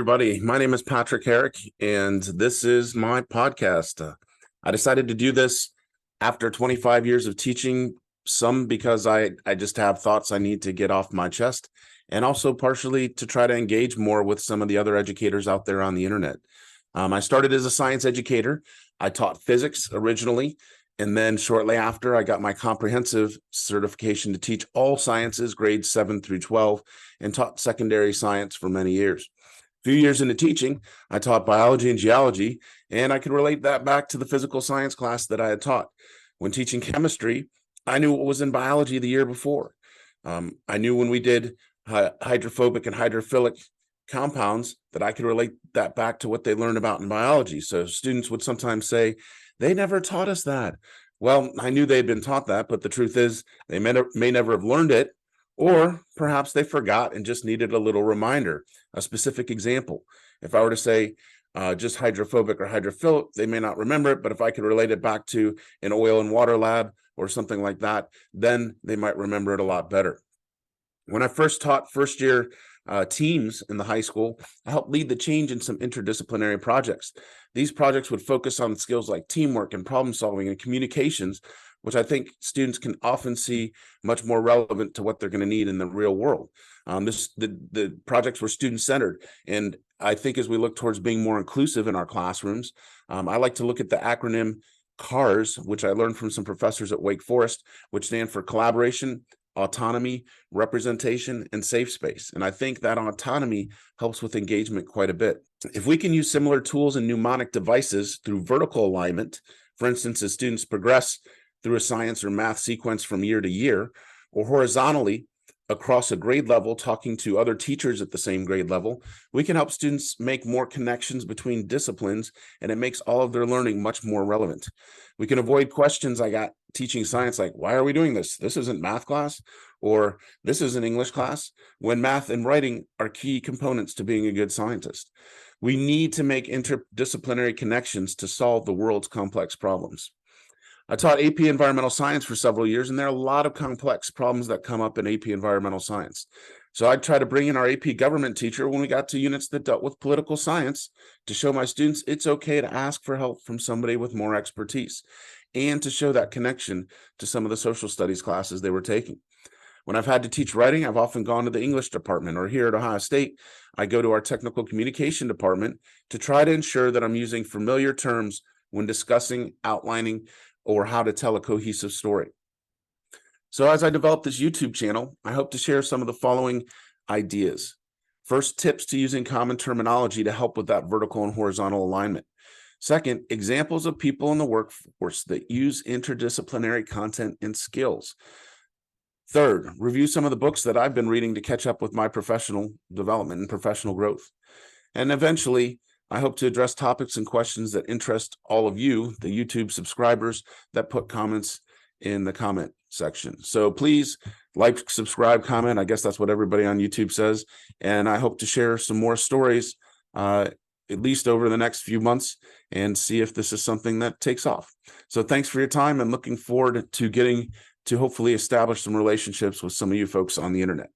everybody. My name is Patrick Herrick, and this is my podcast. I decided to do this after 25 years of teaching, some because I just have thoughts I need to get off my chest, and also partially to try to engage more with some of the other educators out there on the internet. I started as a science educator. I taught physics originally, and then shortly after, I got my comprehensive certification to teach all sciences, grades 7 through 12, and taught secondary science for many years. A few years into teaching, I taught biology and geology, and I could relate that back to the physical science class that I had taught. When teaching chemistry, I knew what was in biology the year before. I knew when we did hydrophobic and hydrophilic compounds that I could relate that back to what they learned about in biology. So students would sometimes say, they never taught us that. Well, I knew they had been taught that, but the truth is they may never have learned it, or perhaps they forgot and just needed a little reminder, a specific example. If I were to say just hydrophobic or hydrophilic, they may not remember it, but if I could relate it back to an oil and water lab or something like that, then they might remember it a lot better. When I first taught first year teams in the high school, I helped lead the change in some interdisciplinary projects. These projects would focus on skills like teamwork and problem solving and communications, which I think students can often see much more relevant to what they're going to need in the real world. The projects were student-centered, and I think as we look towards being more inclusive in our classrooms, I like to look at the acronym CARS, which I learned from some professors at Wake Forest, which stand for collaboration, autonomy, representation, and safe space. And I think that autonomy helps with engagement quite a bit. If we can use similar tools and mnemonic devices through vertical alignment, for instance, as students progress through a science or math sequence from year to year, or horizontally across a grade level, talking to other teachers at the same grade level, we can help students make more connections between disciplines, and it makes all of their learning much more relevant. We can avoid questions I got teaching science like, why are we doing this? This isn't math class, or this isn't English class, when math and writing are key components to being a good scientist. We need to make interdisciplinary connections to solve the world's complex problems. I taught AP Environmental Science for several years, and there are a lot of complex problems that come up in AP Environmental Science. So I try to bring in our AP Government teacher when we got to units that dealt with political science to show my students it's okay to ask for help from somebody with more expertise, and to show that connection to some of the social studies classes they were taking. When I've had to teach writing, I've often gone to the English department, or here at Ohio State, I go to our technical communication department to try to ensure that I'm using familiar terms when discussing, outlining, or how to tell a cohesive story. So as I develop this YouTube channel, I hope to share some of the following ideas. First, tips to using common terminology to help with that vertical and horizontal alignment. Second, examples of people in the workforce that use interdisciplinary content and skills. Third, review some of the books that I've been reading to catch up with my professional development and professional growth. And eventually, I hope to address topics and questions that interest all of you, the YouTube subscribers that put comments in the comment section. So please like, subscribe, comment. I guess that's what everybody on YouTube says. And I hope to share some more stories, at least over the next few months, and see if this is something that takes off. So thanks for your time, and looking forward to getting to hopefully establish some relationships with some of you folks on the internet.